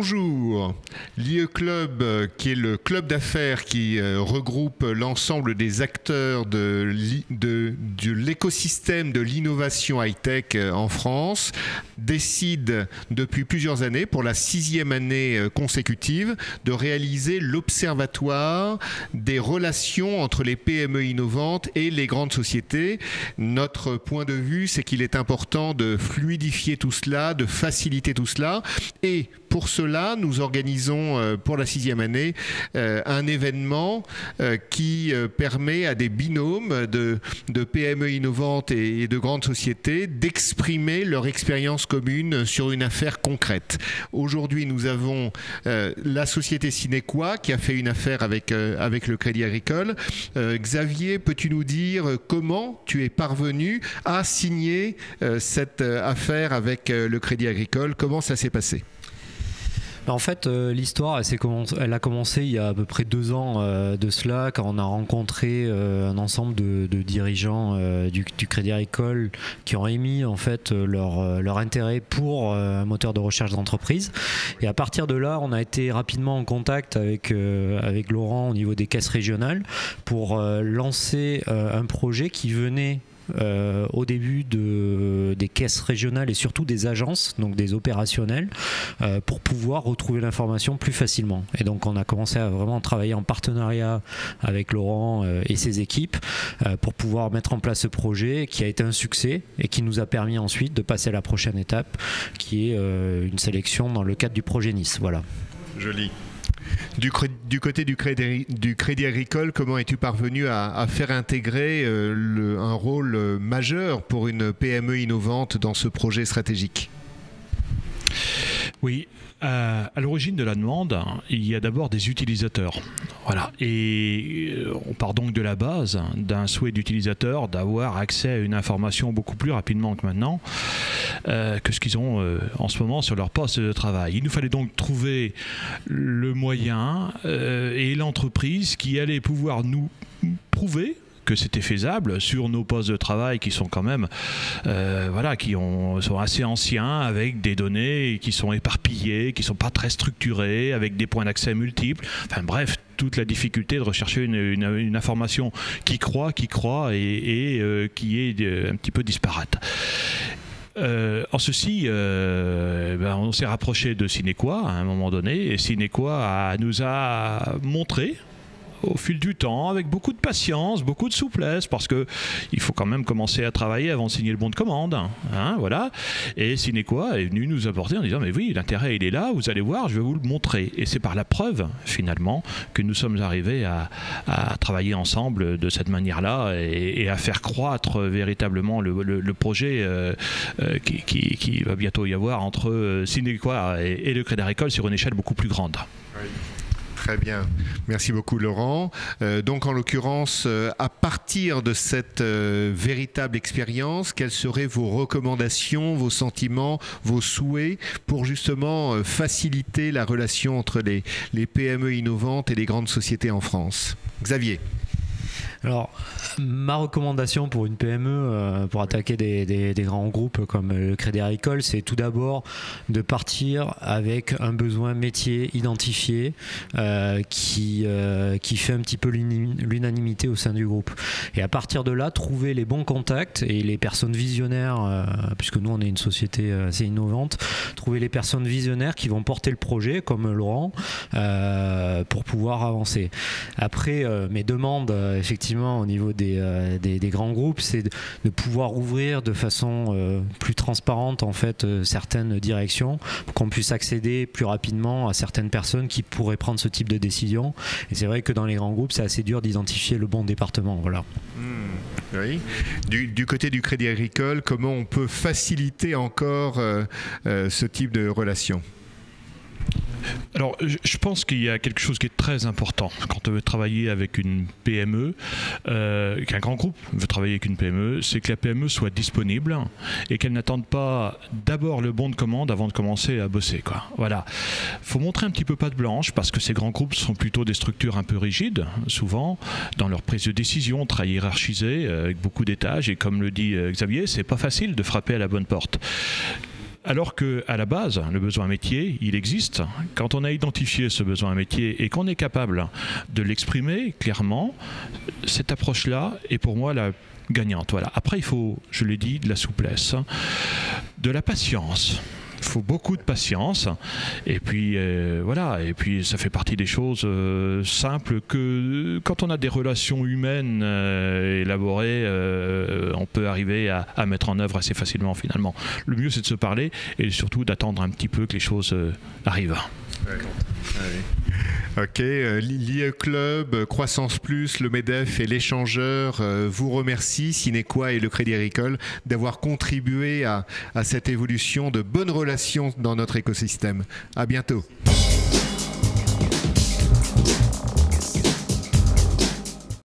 Bonjour, l'IE Club, qui est le club d'affaires qui regroupe l'ensemble des acteurs de l'écosystème de l'innovation high-tech en France, décide depuis plusieurs années, pour la 6e année consécutive, de réaliser l'observatoire des relations entre les PME innovantes et les grandes sociétés. Notre point de vue, c'est qu'il est important de fluidifier tout cela, de faciliter tout cela, et pour cela, nous organisons pour la 6e année un événement qui permet à des binômes de PME innovantes et de grandes sociétés d'exprimer leur expérience commune sur une affaire concrète. Aujourd'hui, nous avons la société Sinequa qui a fait une affaire avec le Crédit Agricole. Xavier, peux-tu nous dire comment tu es parvenu à signer cette affaire avec le Crédit Agricole? Comment ça s'est passé? En fait, l'histoire, elle a commencé il y a à peu près 2 ans de cela, quand on a rencontré un ensemble de dirigeants du Crédit Agricole qui ont émis en fait leur intérêt pour un moteur de recherche d'entreprise. Et à partir de là, on a été rapidement en contact avec Laurent au niveau des caisses régionales pour lancer un projet qui venait au début des caisses régionales et surtout des agences, donc des opérationnels, pour pouvoir retrouver l'information plus facilement. Et donc on a commencé à vraiment travailler en partenariat avec Laurent et ses équipes pour pouvoir mettre en place ce projet qui a été un succès et qui nous a permis ensuite de passer à la prochaine étape, qui est une sélection dans le cadre du projet Nice. Voilà. Joli. Du côté du Crédit Agricole, comment es-tu parvenu à faire intégrer un rôle majeur pour une PME innovante dans ce projet stratégique? Oui, à l'origine de la demande, il y a d'abord des utilisateurs. Voilà. Et on part donc de la base d'un souhait d'utilisateur d'avoir accès à une information beaucoup plus rapidement que maintenant, que ce qu'ils ont en ce moment sur leur poste de travail. Il nous fallait donc trouver le moyen et l'entreprise qui allait pouvoir nous prouver que c'était faisable sur nos postes de travail qui sont quand même sont assez anciens, avec des données qui sont éparpillées, qui sont pas très structurées, avec des points d'accès multiples. Enfin bref, toute la difficulté de rechercher une information qui croît et qui est un petit peu disparate. En ceci, on s'est rapproché de Sinequa à un moment donné, et Sinequa nous a montré au fil du temps, avec beaucoup de patience, beaucoup de souplesse, parce que il faut quand même commencer à travailler avant de signer le bon de commande, hein, voilà. Et Sinequa est venu nous apporter en disant mais oui, l'intérêt il est là, vous allez voir, je vais vous le montrer. Et c'est par la preuve finalement que nous sommes arrivés à travailler ensemble de cette manière-là et à faire croître véritablement le projet qui va bientôt y avoir entre Sinequa et le Crédit Agricole sur une échelle beaucoup plus grande. Oui. Très bien. Merci beaucoup Laurent. Donc en l'occurrence, à partir de cette véritable expérience, quelles seraient vos recommandations, vos sentiments, vos souhaits pour justement faciliter la relation entre les PME innovantes et les grandes sociétés en France? Xavier. Alors, ma recommandation pour une PME, pour attaquer des grands groupes comme le Crédit Agricole, c'est tout d'abord de partir avec un besoin métier identifié qui fait un petit peu l'unanimité au sein du groupe. Et à partir de là, trouver les bons contacts et les personnes visionnaires, puisque nous on est une société assez innovante, trouver les personnes visionnaires qui vont porter le projet, comme Laurent, pour pouvoir avancer. Après, mes demandes, effectivement, au niveau des grands groupes, c'est de pouvoir ouvrir de façon plus transparente en fait certaines directions pour qu'on puisse accéder plus rapidement à certaines personnes qui pourraient prendre ce type de décision. Et c'est vrai que dans les grands groupes, c'est assez dur d'identifier le bon département. Voilà. Oui. Du côté du Crédit Agricole, comment on peut faciliter encore ce type de relation? Alors, je pense qu'il y a quelque chose qui est très important quand on veut travailler avec une PME, qu'un grand groupe veut travailler avec une PME, c'est que la PME soit disponible et qu'elle n'attende pas d'abord le bon de commande avant de commencer à bosser, quoi. Voilà. Faut montrer un petit peu patte blanche, parce que ces grands groupes sont plutôt des structures un peu rigides, souvent, dans leur prise de décision, très hiérarchisée, avec beaucoup d'étages, et comme le dit Xavier, c'est pas facile de frapper à la bonne porte. Alors qu'à la base, le besoin métier, il existe. Quand on a identifié ce besoin métier et qu'on est capable de l'exprimer clairement, cette approche-là est pour moi la gagnante. Voilà. Après, il faut, je l'ai dit, de la souplesse, de la patience. Il faut beaucoup de patience et puis voilà, et puis ça fait partie des choses simples que quand on a des relations humaines élaborées, on peut arriver à mettre en œuvre assez facilement finalement. Le mieux c'est de se parler et surtout d'attendre un petit peu que les choses arrivent. Ok, l'IE Club, Croissance Plus, le MEDEF et l'échangeur vous remercient, Sinequa et le Crédit Agricole, d'avoir contribué à cette évolution de bonnes relations dans notre écosystème. À bientôt.